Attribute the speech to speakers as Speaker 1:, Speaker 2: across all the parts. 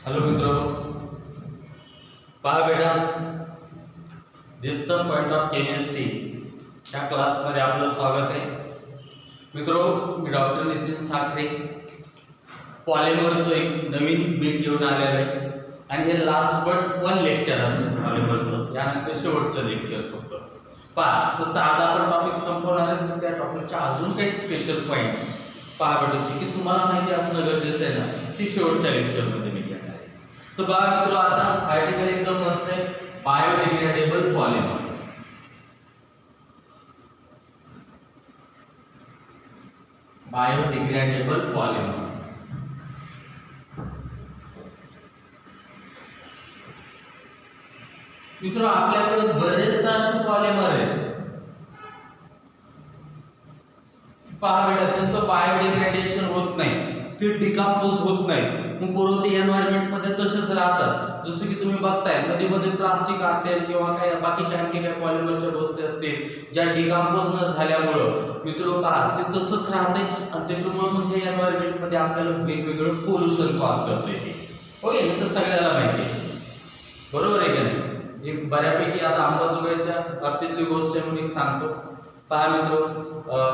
Speaker 1: Hello मित्रों, पहा बेटा, दिस द पॉइंट ऑफ केमिस्ट्री या क्लासमध्ये आपलं स्वागत आहे. मित्रों, मी डॉक्टर नितीन साखरे पॉलिमरचं एक नवीन बीट घेऊन आलेलो आहे आणि हे लास्ट बट वन लेक्चर असेल पॉलिमरचं. यानंतर शेवटचं लेक्चर फक्त पहा. तसं आज आपण टॉपिक संपवणार आहे. त्या टॉपिकच्या अजून काही स्पेशल पॉइंट्स पहा बेटा, जी की तुम्हाला माहिती असणं गरजेचं आहे ना, ती शेवटच्या लेक्चरमध्ये मी घेणार आहे. तो बघा मित्रों, आता आर्टिकल एकदम मस्त आहे. Biodegradable polymer. बायोडिग्रेडेबल पॉलिमर मित्रों, आपल्याकडे बरेच असे पॉलिमर आहेत. पहा बेटा, त्यांचं बायोडिग्रेडेशन होत नाही, ते डिकंपोज होत नाही, मग पुरं ते एन्व्हायरमेंट मध्ये तसेच राहतात. जसं की तुम्ही बघताय नदीमध्ये प्लास्टिक असेल किंवा काही बाकीच्या आणखी काही पॉलिमरच्या गोष्टी असतील ज्या डिकंपोज न झाल्यामुळं मित्रों पहा ते तसंच राहते आणि त्याच्यामुळे मग हे एन्व्हायरमेंट मध्ये आपल्याला वेगवेगळं पोल्युशन कॉज करते. ओके, हे तर सगळ्याला माहिती आहे, बरोबर आहे का नाही? एक बऱ्यापैकी आता अंबाजोगाईच्या बाबतीतली गोष्ट आहे म्हणून सांगतो. पहा मित्रों,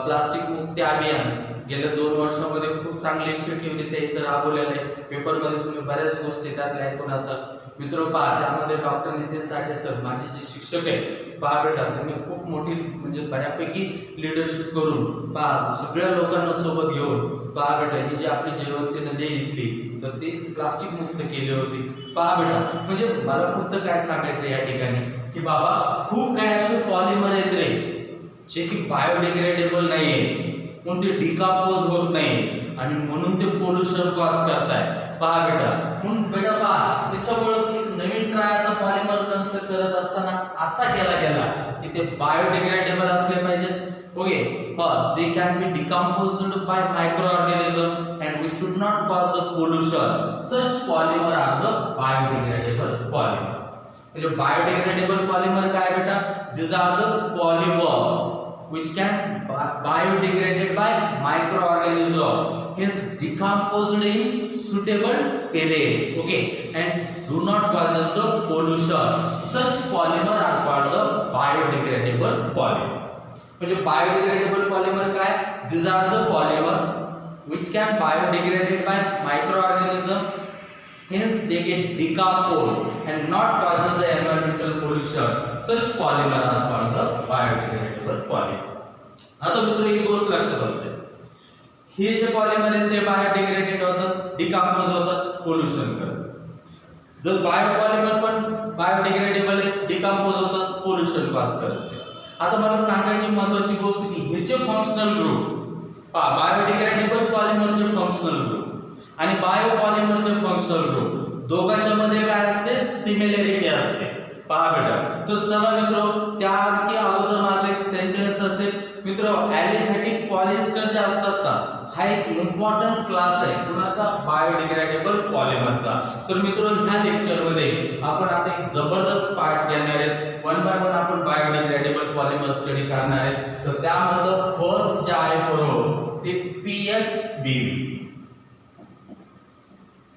Speaker 1: प्लास्टिक मुक्ती अभियान गेल्या 2 वर्षांमध्ये खूप चांगले इफेक्टिव्हली ते इथं राबवलेलं आहे. पेपरमध्ये तुम्ही बऱ्याच गोष्टी त्यातल्या ऐकून असाल. मित्रों पहा, त्यामध्ये डॉक्टर नितीन साठे सर माझे जे शिक्षक आहेत, पहा बेटा, त्यांनी खूप मोठी म्हणजे बऱ्यापैकी लीडरशिप करून पहा सगळ्या लोकांना सोबत घेऊन पहा बेटा ही जी आपली जयवंती नदी इथली तर ती प्लास्टिक मुक्त केली होती. पहा बेटा, म्हणजे मला फक्त काय सांगायचं या ठिकाणी की बाबा खूप काही असे पॉलिमर आहेत रे जे की बायोडिग्रेडेबल नाहीये, म्हणून ते डिकंपोज होत नाही आणि म्हणून ते पोल्युशन कॉज करताय. पहा बेटा, म्हणून बेटा पहा त्याच्यामुळे एक नवीन ट्राय आता पॉलिमर कन्स्ट्रक्ट करत असताना असा केला गेला की ते बायोडिग्रेडेबल असले पाहिजेत. Okay, they can be decomposed by microorganism and we should not cause the pollution. Such polymer are the biodegradable polymer. म्हणजे बायोडिग्रेडेबल पॉलिमर काय बेटा? these are the polymer which can biodegraded by microorganism, hence decomposed in suitable period. Okay, and do not cause the pollution. Such polymer are called the biodegradable polymer. म्हणजे biodegradable polymer काय? these are the polymer which can biodegraded by microorganism, hence they get decomposed and not causes the environmental pollution. Such polymer are called the biodegradable polymer. आता मित्रों एक गोष्ट लक्षात असते, हे जे पॉलिमर आहेत ते बायोडिग्रेडेड होतात, डिकंपोज होतात, पोल्युशन करतात. जर बायोपॉलिमर पण बायोडिग्रेडेबल आहेत, डिकंपोज होतात, पोल्युशन कॉज करतात. आता मला सांगायची महत्त्वाची गोष्ट की ह्याचे फंक्शनल ग्रुप पहा, बायोडिग्रेडेबल पॉलिमरचे फंक्शनल ग्रुप आणि बायोपॉलिमरचे फंक्शनल ग्रुप दोघांच्या मध्ये काय असते? सिमिलॅरिटी असते. पहा बेटा, तर चला मित्रों, त्याआधी अगोदर माझा एक सेंटेन्स असेल. मित्रों, ॲलिफॅटिक पॉलिएस्टर जे असतात ना, हा एक इम्पॉर्टंट क्लास आहे कुणाचा? बायोडिग्रेडेबल पॉलिमरचा. तर मित्रों, ह्या लेक्चर मध्ये आपण आता एक जबरदस्त पार्ट घेणार आहेत. वन बाय वन आपण बायोडिग्रेडेबल पॉलिमर स्टडी करणार आहे. तर त्यामध्ये फर्स्ट जे आहे बरोबर ते PHBV.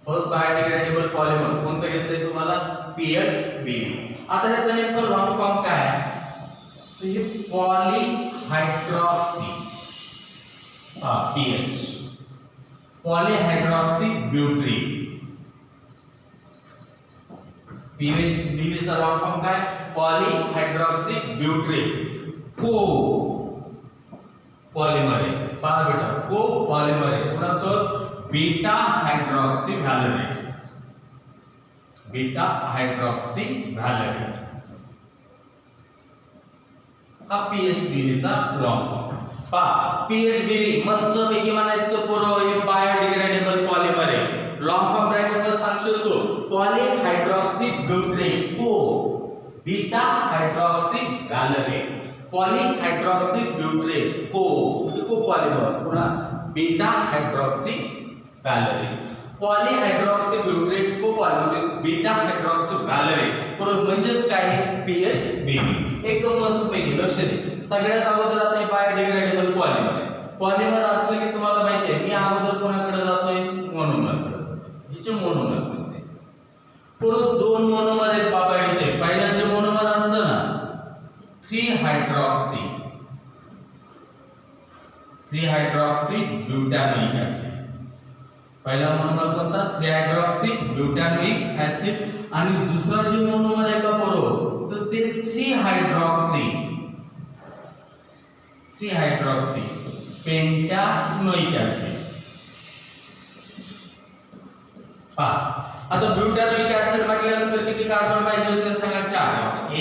Speaker 1: फर्स्ट बायोडिग्रेडेबल पॉलिमर कोणतं घेतलंय तुम्हाला? PHBV. आता ह्याचा नेमका लॉंग फॉर्म काय आहे? तो हे पॉलीहायड्रॉक्सी PH पॉलीहायड्रॉक्सी ब्यूटरीन. PHBV चा लॉंग फॉर्म काय? पॉलीहायड्रॉक्सी ब्यूटरीन. को पॉलिमर आहे. पहा बेटा, को पॉलिमर आहे कोणासोबत? Beta hydroxy valerate. Beta hydroxy valerate हा PHBV चा लॉंग फॉर्म. पहा, PHBV मस्त पैकी म्हणायचं पुरं हे बायोडिग्रेडेबल पॉलिमर आहे. लॉंग फॉर्म ब्रॅकेट मध्ये सांगशील तू पॉलीहायड्रॉक्सी ब्यूटरीन को बीटा हायड्रॉक्सी व्हॅलेंट. पॉलीहायड्रॉक्सी ब्यूटरीन को म्हणजे को पॉलिमर पुन्हा बीटा हायड्रॉक्सी व्हॅलेंट. पॉलीहायड्रॉक्सी ब्यूटरेट को पॉलिमर बीटा हायड्रॉक्सी व्हॅलेंट म्हणजेच काय? PHBV. एकदम मस्त पैकी लक्ष दे. सगळ्यात अगोदर आता हे बायोडिग्रेडेबल पॉलिमर आहे. पॉलिमर असलं की तुम्हाला माहिती आहे मी अगोदर कोणाकडे जातोय? मोनोमरकडे. हिचे मोनोमर म्हणते. परत दोन मोनोमर आहेत बाबा याचे. पहिला जे मोनोमर असतं ना 3 हायड्रॉक्सी ब्युटॅनोइक ऍसिड. पहिला मोनोमर कोणता 3 हायड्रॉक्सी ब्युटॅनोइक ऍसिड आणि दुसरा जे मोनोमर आहे का बरोबर तर ते 3 हायड्रॉक्सी पेंटॅनोइक ऍसिड. आता ब्युटॅनोइक ऍसिड म्हटल्यानंतर किती कार्बन पाहिजे होते सांगा 4.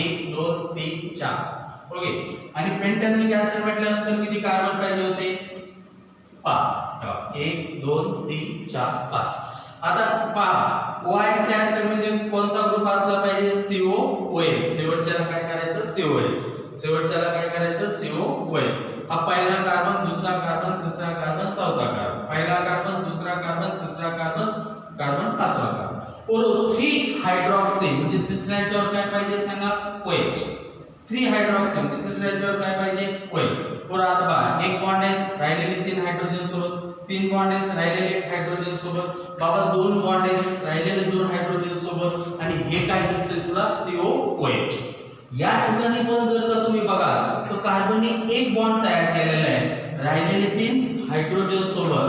Speaker 1: 1 2 3 4 ओके. आणि पेंटॅनोइक ऍसिड म्हटल्यानंतर किती कार्बन पाहिजे होते 5. 1 2 3 4 5. आता पहा OH ऍसिड म्हणजे कोणता ग्रुप असला पाहिजे COOH. शेवटच्याला काय करायचं COH. शेवटच्याला काय करायचं COOH. हा पहिला कार्बन दुसरा कार्बन तिसरा कार्बन चौथा कार्बन. पहिला कार्बन दुसरा कार्बन तिसरा कार्बन पाचवा कार्बन. और 3 हायड्रॉक्सी म्हणजे तिसऱ्या याच्यावर काय पाहिजे सांगा OH. 3 हायड्रॉक्सी म्हणजे तिसऱ्या याच्यावर काय पाहिजे OH. और आता बघा एक बॉन्ड आहे राहिलेले 3 हायड्रोजन सोबत. 3 बॉन्ड आहेत राहिलेले 1 हायड्रोजन सोबत. बाबा 2 बॉन्ड आहेत राहिलेले 2 हायड्रोजन सोबत. आणि हे काय दिसते तुला COOH. या ठिकाणी पण जर का तुम्ही बघाल तर कार्बनने एक बॉन्ड तयार केलेला आहे राहिलेले 3 हायड्रोजन सोबत.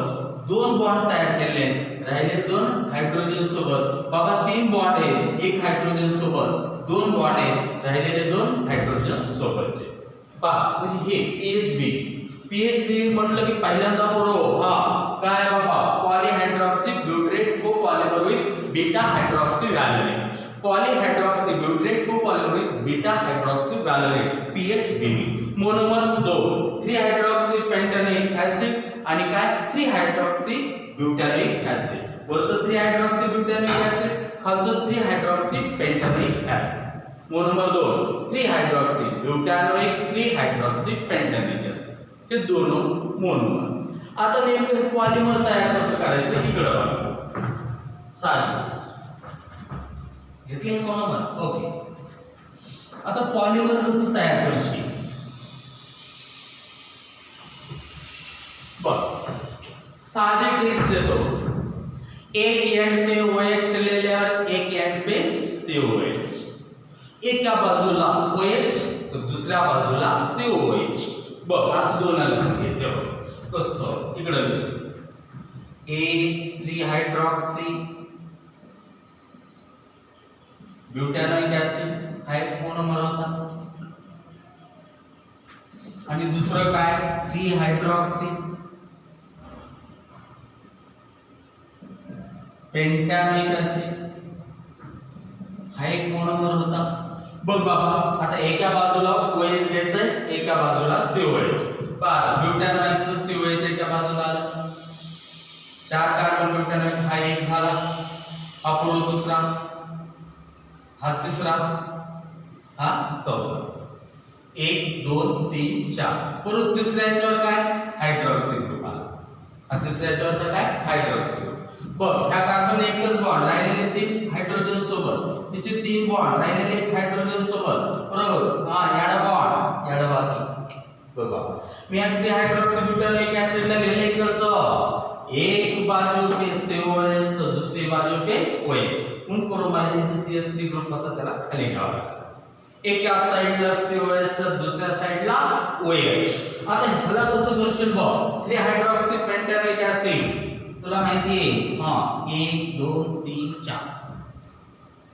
Speaker 1: 2 बॉन्ड तयार केलेले आहेत राहिलेले 2 हायड्रोजन सोबत. बाबा 3 बॉन्ड आहेत 1 हायड्रोजन सोबत. 2 बॉन्ड आहेत राहिलेले 2 हायड्रोजन सोबतचे. पहा म्हणजे हे पीएचबी म्हटलं की पहिल्यांदा बरोबर काय बाबा polyhydroxy butyrate copolymer with beta hydroxy valerate. Polyhydroxy butyrate copolymer with beta hydroxy valerate PHB. Monomer 2 3 hydroxy pentanoic acid आणि काय 3 हायड्रॉक्सी ब्युटॅनोइक ऍसिड. वरचं 3 हायड्रॉक्सी ब्युटॅनोइक ऍसिड खालचं 3 hydroxy pentanoic acid. Monomer 2 3 hydroxy butanoic 3 hydroxy pentanoic acid. हे दोन monomer. आता नेमकं polymer तयार कसं करायचं इकडे बघा. साधं घेतले मोनोमर ओके. आता पॉलिमर कसं तयार करशील बघ. साधे ट्रिक्स देतो. एक एंड पे OH ले लिया एक एंड पे COH. एका बाजूला OH तर दुसऱ्या बाजूला COH. बघ असं दोनाला घ्यायचं. कसं इकडे A3 हायड्रॉक्सी ब्युटॅनोइक ऍसिड हा एक मोनोमर होता. आणि दुसरं काय 3 हायड्रॉक्सी पेंटॅनोइक ऍसिड हा एक मोनोमर होता. बघ बाबा आता एका बाजूला OH घ्यायचंय एका बाजूला COH. पहा ब्युटॅनोइकचं COH एका बाजूला आलं. 4 कार्बन ब्युटॅनोइक हा एक झाला. हा पुढे दुसरा हा तिसरा हा चौथा. 1 2 3 4. परत तिसऱ्या याच्यावर काय हायड्रॉक्सी ग्रुप आला. हा तिसऱ्या याच्यावरचा काय हायड्रॉक्सी ग्रुप. बघ ह्या कार्बन एकच बॉन्ड राहिलेले 3 हायड्रोजन सोबत. तिचे 3 बॉन्ड राहिलेले 1 हायड्रोजन सोबत. बरोबर याडा बॉन्ड याडा बाकी. बघ बाबा मी या 3 हायड्रॉक्सी ब्युटॅनोइक ऍसिड ला लिहिले कसं एक बाजू पे COH तो दूसरी बाजू पे OH. उनको माइनस CH3 ग्रुप होता त्याला खाली घ्यावा लागेल. एका साइडला COH तर दुसऱ्या साइडला OH. आता ह्याला कसं करशील बघ 3 हायड्रॉक्सी पेंटॅनोइक ऍसिड तुला माहिती आहे 1 2 3 4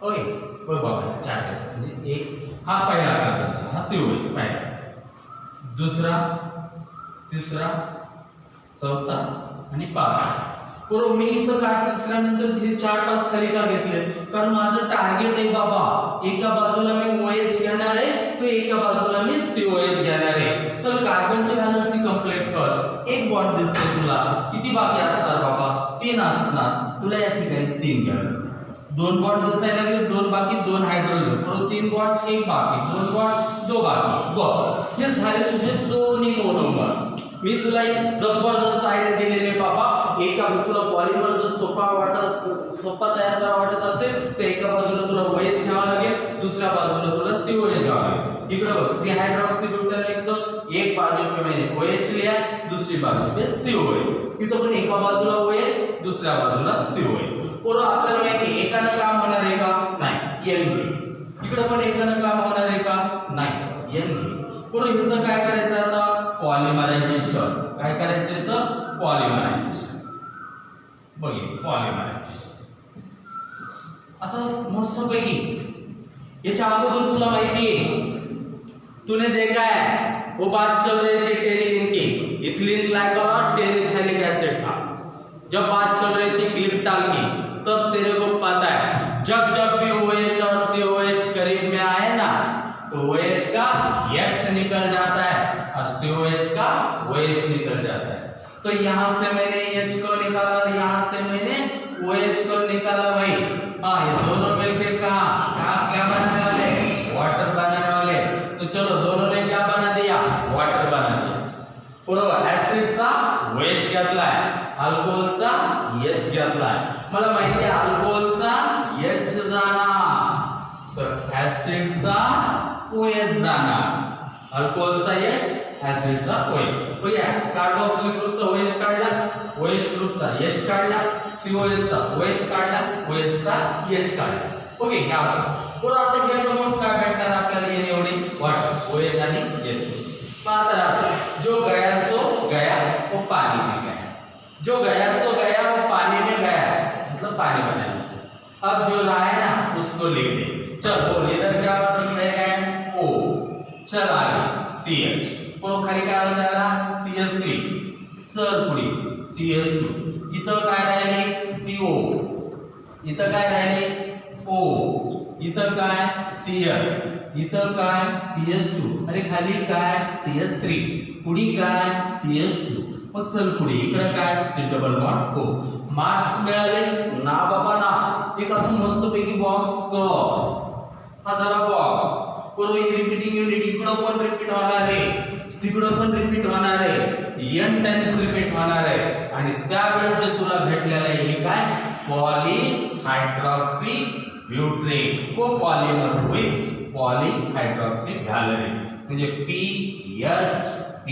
Speaker 1: ओके. बघ बाबा 4 म्हणजे एक हा पहिला कार्बन हा COH पहिला दुसरा तिसरा चौथा आणि पाचवा. बरोबर मी इथं काय तिसऱ्यानंतर हे 4-5 खाली का घेतले कारण माझं टार्गेट आहे बाबा एका बाजूला मी OH घेणार आहे तो एका बाजूला मी COH घेणार आहे. चल कार्बनची व्हॅलेन्सी कंप्लीट कर. एक बॉन्ड दिसते तुला किती बाकी असणार बाबा 3 असणार. तुला या ठिकाणी 3 घ्यावे. 2 बॉन्ड दिसायला लागले 2 बाकी 2 हायड्रोजन परत 3 बॉन्ड 1 बाकी 2 बॉन्ड 2 बाकी. बघ हे झाले तुझे दोन्ही मोनोमर. मी तुला एक जबरदस्त आयडिया दिलेले बाबा. एका तुला पॉलिमर जर सोपा तयार करा वाटत असेल तर एका बाजूला तुला OH घ्यावा लागेल दुसऱ्या बाजूला तुला COH घ्यावा लागेल. इकडे बघ 3 हायड्रॉक्सी ब्युटॅनोइकचं एक बाजू पे मैंने OH लिया दुसरी बाजू पे COH. इथं पण एका बाजूला OH दुसऱ्या बाजूला COH. और आपल्याला माहिती एकाने काम होणार आहे का इकडे पण एकानं काम होणार आहे का? नाही, एन घे. बरोबर, ह्याचं काय करायचं आता? पॉलिमरायझेशन. काय करायचं याचं? पॉलिमरायझेशन. बघे पॉलिमरायझेशन. आता मस्तपैकी याच्या अगोदर तुला माहिती है, तूने देखा है वो बात चल रही थी टेरिलिन की, इथिलीन ग्लाइकॉल और टेरिथेलिक एसिड था. जब बात चल रही थी ग्लिप्टाल की, तब तेरे को पता है जब जब भी OH और COH करीब में आए ना, तो OH का H निकल जाता है और COH का OH निकल जाता है. तो यहां से मैंने H को निकाला और यहां से मैंने OH को निकाला भाई. हाँ, ये दोनों मिलकर क्या बनाने वाले? वाटर बनाने वाले. तो चलो, दोनों ने क्या बना दिया? वाटर बना दिया. बरोबर, ऍसिडचा OH घेतलाय, अल्कोहोलचा H घेतलाय. मला माहिती आहे अल्कोहोलचा H जाणार, तर ऍसिडचा OH जाणार. अल्कोहोलचा H, ऍसिडचा OH. ओके, कार्बोक्सिलिक ग्रुपचा OH काढला, OH ग्रुपचा H काढला, COH चा OH काढला, OH चा H काढला. ओके, हे असं. बरं, आता याच्यामधून काय भेटणार आपल्याला? ये एवढी वाटर, OH आणि H. जो गया सो गया, वो पानी में गया. जो गया सो गया, वो पानी में गया, मतलब पानी बनाया उससे. अब जो रहा है ना, उसको लिख दे. चल बोल, इधर क्या रहेगा? O. चल आगे CH. पुढे खाली काय झाला? CH3. सर पुढे CH2. इथं काय राहिले? CO. इथं काय राहिले? O. इथं काय? Cl. इथं काय? CS2. अरे खाली काय? CS3. पुढे काय? CS2. मग चल पुढे इकडे काय? C double bond O. Marks मिळाले ना बाबा ना. एक असं मस्तपैकी बॉक्स कर. हा जरा बॉक्स. पूर्व रिपीटिंग युनिट इकडं पण रिपीट होणार आहे, तिकडं पण रिपीट होणार आहे, n टाइम्स रिपीट होणार आहे. आणि त्यावेळेस जे तुला भेटलेलं आहे हे काय? पॉलीहायड्रॉक्सी ब्यूट्रेट को पॉलिमर होईल पॉलीहायड्रॉक्सी व्हॅलेरिन, म्हणजे PHBV.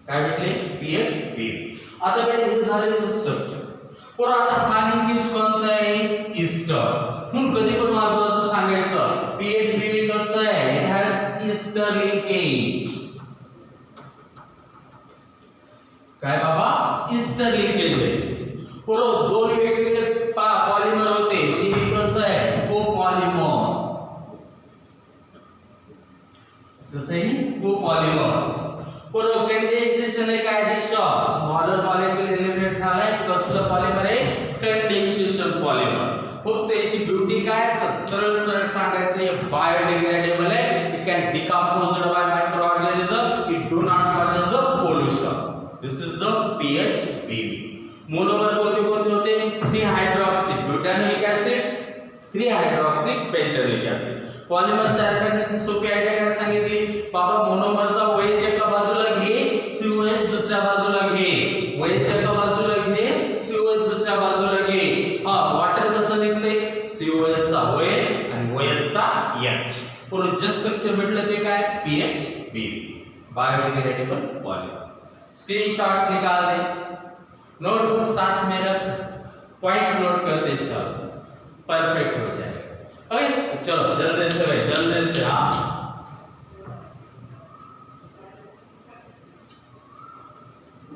Speaker 1: काय भेटले? PHBV. आता बेटा हे झालं स्ट्रक्चर. पण आता हा लिंकेज कोणता आहे? ईस्टर. म्हणून कधी पण माझं सांगायचं PHBV कसं आहे? It has Easter linkage. काय बाबा? ईस्टर लिंकेज आहे. बरोबर, दोन वेगवेगळे पॉलिमर होते, म्हणजे हे कसं आहे? कोपॉलिमर. कसं आहे? कोपॉलिमर. बरोबर, कंडेन्सेशन एक ऍडिशन, स्मॉलर मॉलिक्यूल एलिमिनेट झालाय. कसलं पॉलिमर आहे? Condensation polymer. फक्त याची ब्युटी काय? तर सरळ सरळ सांगायचं, हे बायोडिग्रेडेबल आहे. It can decomposed by micro organism. It do not causes the pollution. This is the PHBV. Monomer कोणते कोणते होते? Three hydroxy butanoic acid, three hydroxy pentanoic acid. Polymer तयार करण्याची सोपी आयडिया काय सांगितली? बाबा, मोनोमरचा OH एका बाजूला घे, COH दुसऱ्या बाजूला घे. OH एका बाजूला घे, COH दुसऱ्या बाजूला घे. हा, वॉटर कसं निघते? COH चा OH आणि OH चा H. पूर्ण जे स्ट्रक्चर भेटलं ते काय? PHBV, biodegradable polymer. स्क्रीनशॉट निकाल दे, नोटबुक साथ में रख, पॉइंट नोट करते चल, परफेक्ट हो जाएगा. ओके, चलो जल्दी से भाई, जल्दी से. हाँ,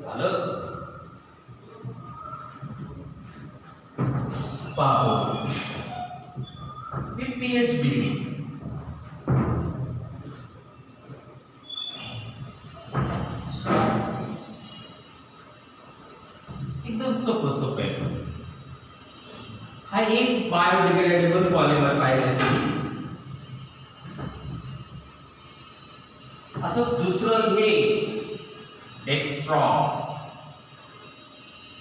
Speaker 1: झालं. पाहू हे PHBV. एकदम सोपं सोपं आहे. हा एक बायोडिग्रेडेबल पॉलिमर पाहिला. आता दुसरं घे, डेक्स्ट्रॉन.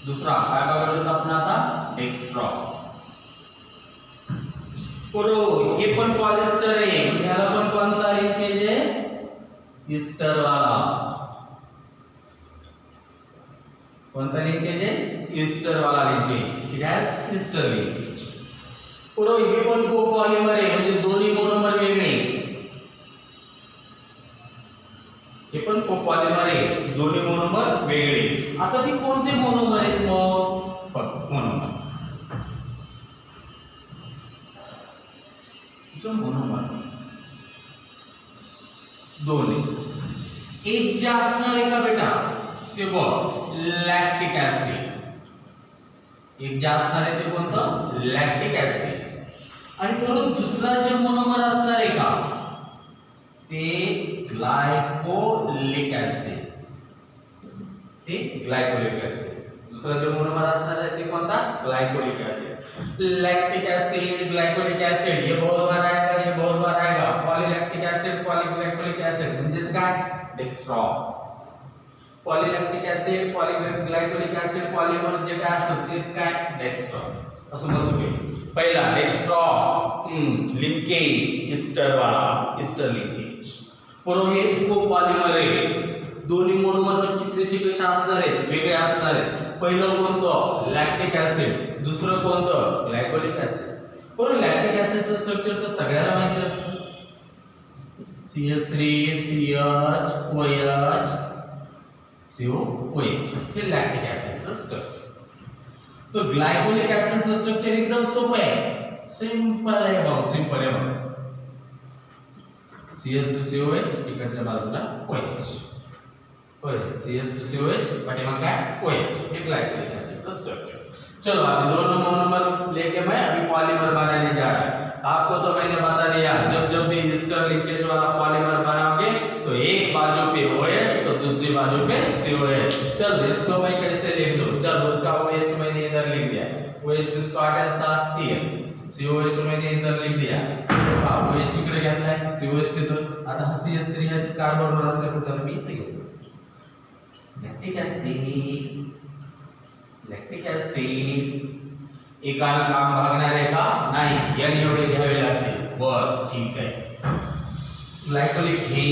Speaker 1: दुसरा काय बघायचं आपण आता? डेक्स्ट्रॉन. बरोबर, हे पण पॉलिस्टर आहे. ह्याला पण कोणता लिंकेज आहे? ईस्टर वाला. कोणता लिंकेज आहे? ईस्टर वाला linkage. It has Easter linkage. बरोबर, हे पण कोपॉलिमर आहे, म्हणजे दोन्ही मोनोमर वेगळे. हे पण कोपॉलिमर आहे, दोन्ही मोनोमर वेगळे. आता ती कोणते मोनोमर आहेत मग? मोनोमर मोनोमर दोन एक जे असणार आहे का बेटा ते बघ लॅक्टिक ऍसिड. एक जे असणार आहे ते कोणतं लॅक्टिक ऍसिड. आणि परत दुसरा जे मोनोमर असणार आहे का ते ग्लायकोलिक ऍसिड. ते ग्लायकोलिक ऍसिड. दूसरा जो मोनोमर असणार है ते कोणता glycolic acid. Lactic acid glycolic acid ये बहुत बार आएगा, ये बहुत बार आएगा. पॉलीलैक्टिक एसिड पॉलीग्लाइकोलिक एसिड म्हणजेच काय dextron. Polylactic acid polyglycolic acid polymer जे काय असतात तेच काय डेक्स्ट्रॉन. असं बसू पहिला डेक्स्ट्रॉन लिंकेज इस्टर वाला इस्टर लिंकेज. पुरोहित को पॉलीमर आहे. दोन्ही मोनोमर नक्कीच कशा असणार आहेत वेगळे असणार आहेत. पहिलं कोणतं लॅक्टिक ऍसिड दुसरं कोणतं ग्लायकोलिक ऍसिड. पण लॅक्टिक ऍसिडचं स्ट्रक्चर तर सगळ्यांना माहिती असतं. CH3 CH OH COOH हे लॅक्टिक ऍसिडचं स्ट्रक्चर. तो ग्लायकोलिक ऍसिडचं स्ट्रक्चर एकदम सोपं आहे. सिंपल आहे भाऊ सिंपल आहे भाऊ. CH2COH इकडच्या बाजूला OH होय CH2COH पाठीमाग काय OH हे ग्लाइकोलिक एसिड स्ट्रक्चर. चलो अभी दोनों मोनोमर लेके मैं अभी पॉलीमर बनाने जा रहा है. आपको तो मैंने बता दिया जब भी ईस्टर लिंकेज वाला पॉलीमर बनाओगे तो एक बाजू पे OH तो दूसरी बाजू पे COH. चल इसको मैं कैसे लिख दूं. चल उसका OH मैंने इधर लिख दिया. OH किसको अटैच था Cl. COH मैंने इधर लिख दिया. OH इकडे घेतलाय COH तिथं. आता हा CH3 ह्या कार्बनवर असल्यामुळे मी इथे घेतो. लॅक्टिक ऍसिड एकानं काम भागणार आहे का नाही. n एवढे घ्यावे लागतील. बर ठीक आहे. ग्लायकोलिक हे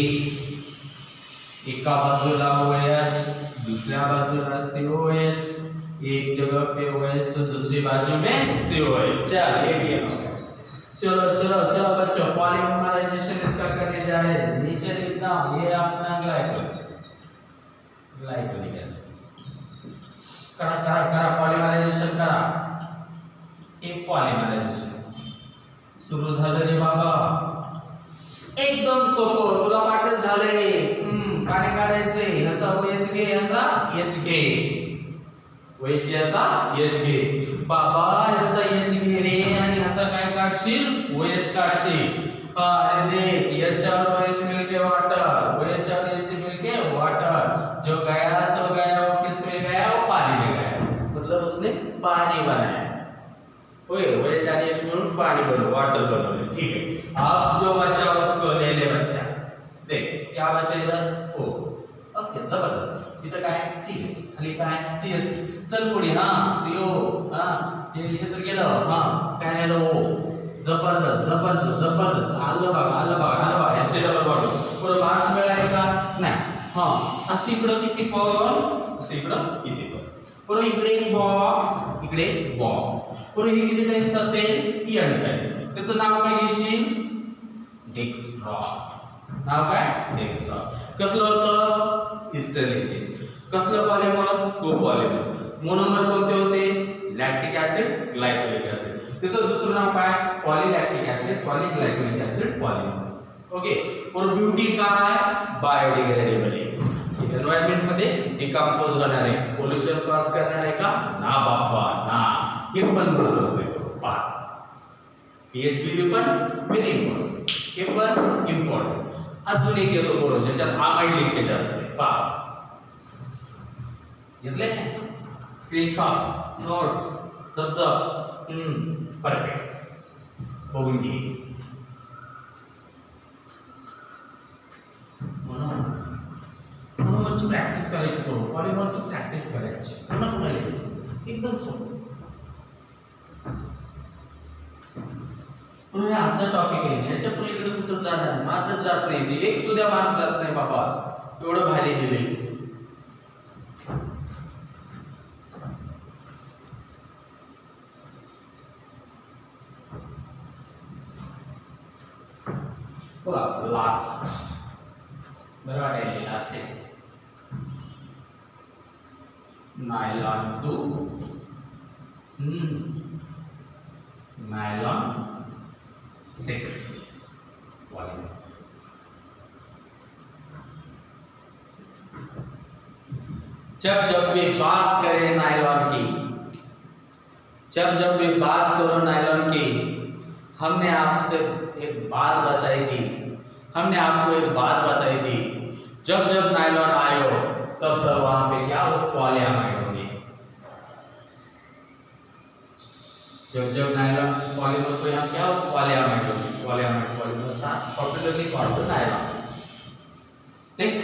Speaker 1: एका बाजूला OH दूसऱ्या बाजूला COH. एक जगह पे OH तो दूसरी बाजू में COH. चल ये भी है. चलो चलो चलो बच्चों पॉलीमराइजेशन इसका करने जा रहे हैं. नीचे लिखना ये अपना ग्लाइकोलिक एसिड. करा करा करा पॉलीमरायझेशन करा. हे पॉलीमरायझेशन सुरू झालं रे बाबा. एकदम सोपं तुला वाटत झालंय. काय काढायचे ह्याचा OH घे ह्याचा H घे. OH घ्यायचा H घे. बाबा ह्याचा H घे रे आणि ह्याचा काय काढशील OH काढशील. अरे देख H और OH मिलके वाटर OH और H मिलके वाटर. जो गया सो गया वो किस में गया वो पानी में गया. मतलब उसने पानी बनाया. ओए OH और H मिलकर पानी बना वाटर बना. ठीक है. अब जो बच्चा उसको ले ले बच्चा. देख क्या बचा इधर O. ओके जबरदस्त. इधर काय CH खाली काय CH. चल पुढे हां CO हां हे तर गेलं. हां काय राहिलं O. जबरदस्त जबरदस्त जबरदस्त. आलं बघा आलं बघा आलं बघा. एस डबल बॉटल पुढे मार्क्स मिळाले का नाही. हां असं इकडं किती पण असं इकडं किती पण. पुढे इकडे एक बॉक्स इकडे बॉक्स. पुढे हे किती टाइम्स असेल n टाइम. त्याचं नाव काय घेशील डेक्स्ट्रॉन. नाव काय डेक्स्ट्रॉन. कसलं होतं ईस्टर लिंकेज. कसलं पॉलीमर कोपॉलीमर. मोनोमर कोणते होते लॅक्टिक ऍसिड ग्लायकोलिक ऍसिड. त्याचं दुसरं नाव काय पॉलीलॅक्टिक ऍसिड पॉलीग्लायकोलिक ऍसिड पॉलीमर. ओके. और ब्यूटी काय बायोडिग्रेडेबल आहे. एन्व्हायरमेंट मध्ये डिकंपोज होणार आहे. पोल्युशन कॉज करणार आहे का ना बाबा ना. हे पण महत्त्वाचं आहे. पा PHBB पण व्हेरी इम्पॉर्टंट. हे पण इम्पॉर्टंट. अजून एक येतो बरोबर ज्याच्यात आमाइड लिंकेज असते. पा घेतले स्क्रीनशॉट नोट्स जप परफेक्ट बघून घे. म्हणून प्रॅक्टिस करायची करू. पॉलीमरची प्रॅक्टिस करायची. पुन्हा पुन्हा लिहायचं एकदम सोपं. म्हणून असं टॉपिक आहे याच्या पलीकडे कुठं जाणार मार्कच जात नाही. ते एक सुद्धा मार्क जात नाही बाबा. एवढं भारी दिले. लास्ट बरं वाटेल लास्ट आहे. Nylon two nylon 6 polymer. जब जब भी बात करें नायलॉन की, जब भी बात करो नायलॉन की, हमने आपसे एक बात बताई थी, हमने आपको एक बात बताई थी, जब जब नायलॉन आए हो तब तब वहां पे क्या हो, पॉलीअमाइड होंगे। जब जब नायलॉन पॉलीमर को यहाँ क्या हो, पॉलीअमाइड होंगे। पॉलीअमाइड पॉलीमर साथ पॉपुलरली कॉल्ड नायलॉन। देख,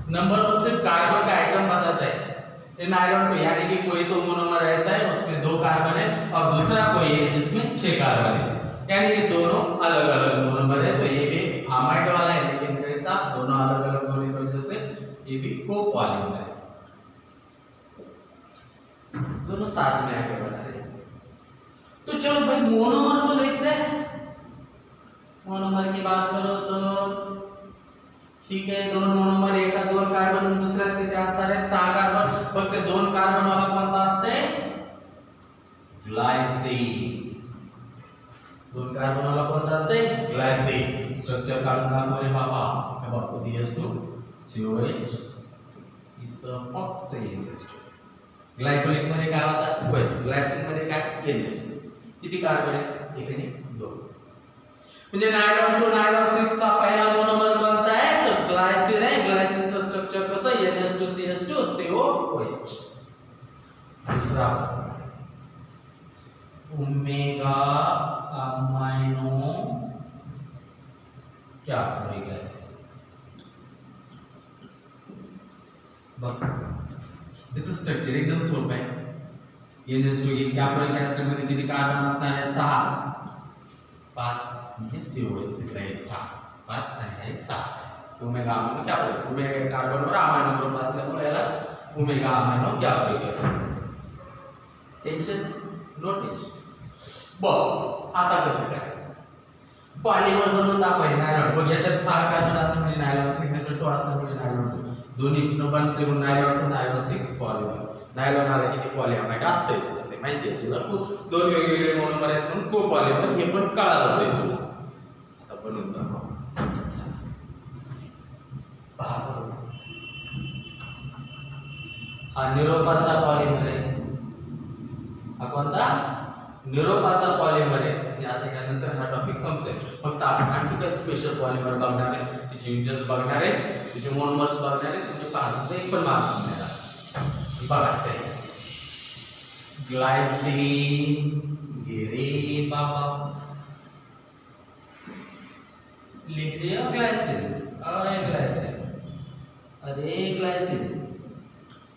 Speaker 1: नंबर तो सिर्फ कार्बन का आइटम बताता है ये नायलॉन को, यानी कि कोई तो मोनोमर ऐसा है उसमें 2 कार्बन है और दूसरा कोई है जिसमें 6 कार्बन है, यानी कि दोनों अलग अलग मोनोमर है। तो ये भी अमाइड वाला है, लेकिन कैसा, दोनों अलग अलग होने की वजह से ये भी कोपॉलीमर है। दोनों साथ में आके बना रहे हैं। तो चलो भाई मोनोमर तो देखते हैं। मोनोमर की बात करो सब ठीक है, दोन मोनोमर एका 2 कार्बन आणि दुसऱ्यात किती असणार आहेत, 6 कार्बन। फक्त 2 कार्बन वाला कोणता असते, ग्लायसिन। 2 कार्बन वाला कोणता असते, ग्लायसिन। स्ट्रक्चर काढून दाखव रे बाबा, हे बघ CH2 COH, इथं फक्त NH2। ग्लायकोलिक मध्ये काय होता, होय, ग्लायसिन मध्ये काय, NH2। किती कार्बन आहे, 1 आणि 2। म्हणजे नायलॉन टू नायलॉन 6 चा पहिला मोनोमर कोणता आहे, तर ग्लायसिन आहे। ग्लायसिनचं स्ट्रक्चर कसं, NH2 CH2 COOH। दुसरा ओमेगा अमाइनो कॅप्रिक ऍसिड। बघ त्याचं स्ट्रक्चर एकदम सोपं आहे। NH2 हे कॅप्रिक ऍसिड मध्ये किती कार्बन असणार आहे, 6, 5 म्हणजे COH इथला एक 6, 5 आणि एक 6। ओमेगा अमाइनो कॅप्रिक, ओमेगा कार्बनवर अमाइनो ग्रुप असल्यामुळे याला omega amino capric acid. Tension no tension. बघ आता कसं करायचं, पॉलीमर बनवून दाखवायचं नायलॉन। बघ याच्यात 6 कार्बन असल्यामुळे नायलॉन 6, याच्यात 2 असल्यामुळे नायलॉन 2, दोन्ही बनते म्हणून nylon two nylon 6 polymer. Nylon आला की ते पॉलीअमाइड असतेच असते, माहिती आहे तुला, 2 वेगवेगळे मोनोमर आहेत म्हणून कोपॉलीमर, हे पण कळालंच आहे तुला। आता बनवून दाखव, पहा बरोबर, हा निरोपाचा पॉलीमर आहे। हा कोणता, निरोपाचा पॉलीमर आहे। आणि आता यानंतर हा टॉपिक संपले, फक्त आपण आणखी काही स्पेशल पॉलीमर बघणार आहे, त्याचे युजेस बघणार आहे, त्याचे मोनोमर्स बघणार आहे, म्हणजे पाहण्याचा एक पण मार्क मिळणार। बघा ग्लायसिन, गिरे बाबा लिख दिया ग्लायसिन, अरे ग्लायसिन, अरे ग्लायसिन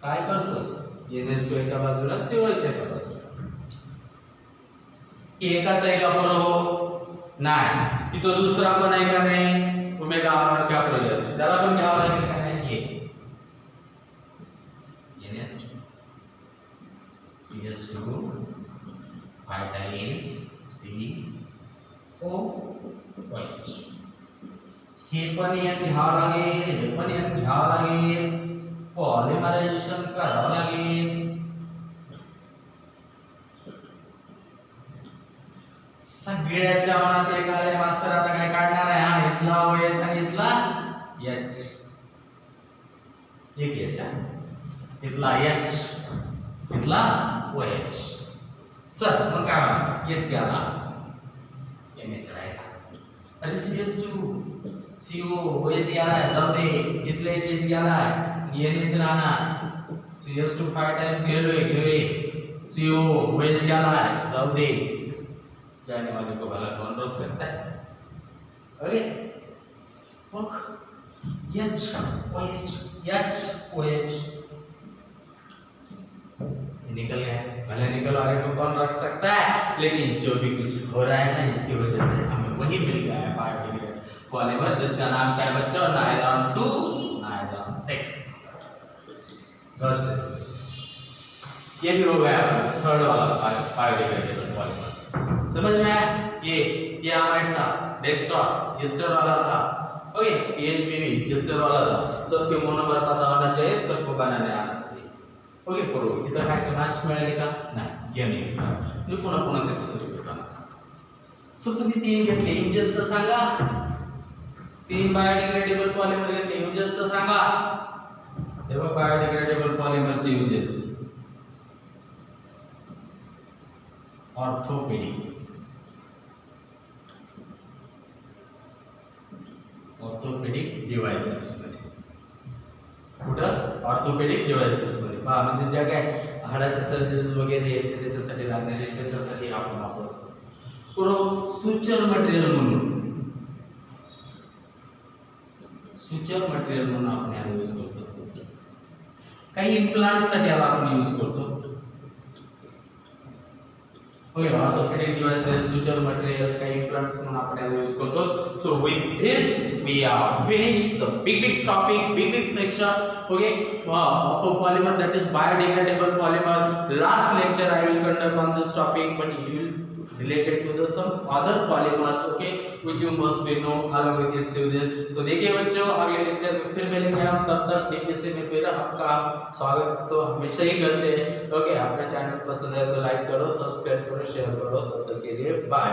Speaker 1: काय करतोस, NH2 एका बाजूला COH एका बाजूला, एकाच आहे का बरोबर, नाही, इथं दुसरा पण आहे का नाही, ओमेगा अमाइनो कॅप्रिक ऍसिड, त्याला पण घ्यावं लागेल का नाही, NH2 CH2 5 times COH, हे पण यात घ्यावं लागेल, हे पण यात घ्यावं लागेल, पॉलिमरायझेशन करावं लागेल। सगळ्याच्या मनात एक आले, मास्तर आता काय काढणार आहे, हा इथला OH आणि इथला H, एक याच्या इथला H, इथला OH। चल मग काय होणार, H गेला, NH राहिला, अरे CH2 COOH गेला, जाऊ दे, इथला एक H गेला, NH राहणार, CH2 5 times गेलोय, COOH गेला, जाऊ दे, जाने वाले को भला कौन रोक सकता है, ओके। OH निकल गया, भले निकल वाले को कौन रख सकता है, लेकिन जो भी कुछ हो रहा है ना, इसकी वजह से हमें वही मिल गया है बायोडिग्रेडेबल पॉलीमर, जिसका नाम क्या है बच्चों, नायलॉन टू नायलॉन 6। घर से ये भी हो गया थर्ड वाला बायोडिग्रेडेबल पॉलीमर, समझ में आया। ये अमाइड था, डेक्स्ट्रॉन एस्टर वाला था, ओके, PHB भी एस्टर वाला था। सबके मोनोमर पता होना चाहिए, सबको बनाने आना चाहिए, ओके। बरोबर, इथं काय मॅच मिळाले का, नाही, हे नाही, मी पुन्हा पुन्हा त्याचं रिपीट करणार। सर तुम्ही 3 घेतले, इंजेस तर सांगा, तीन बायोडिग्रेडेबल पॉलिमर घेतले, युजेस तर सांगा. तेव्हा बायोडिग्रेडेबल पॉलिमरचे युजेस. ऑर्थोपेडिक डिव्हाइसेस मध्ये. कुठं? ऑर्थोपेडिक डिव्हाइसेस मध्ये. पहा म्हणजे ज्या काय हाडाच्या सर्जरीज वगैरे येते त्याच्यासाठी लागणारे, त्याच्यासाठी आपण वापरतो. पुढं सुचर मटेरियल म्हणून आपण याला यूज करतो. काही इम्प्लांट साठी याला आपण यूज करतो. Okay, orthopaedic devices, suture material, काही इम्प्लांट्स म्हणून आपण याला यूज करतो. So with this we are finished the big topic, big section. Okay, of a polymer, that is biodegradable polymer. Last lecture I will conduct on this topic, but it will related to the some other polymers, okay, which you must be know along with its uses. तो देखिए बच्चों, अगले lecture में फिर मिलेंगे हम. तब तक DPSC में फिर आपका स्वागत तो हमेशा ही करते हैं. ओके, आपका चैनल पसंद है तो लाइक करो, सब्सक्राइब करो, शेयर करो. तब तक के लिए बाय.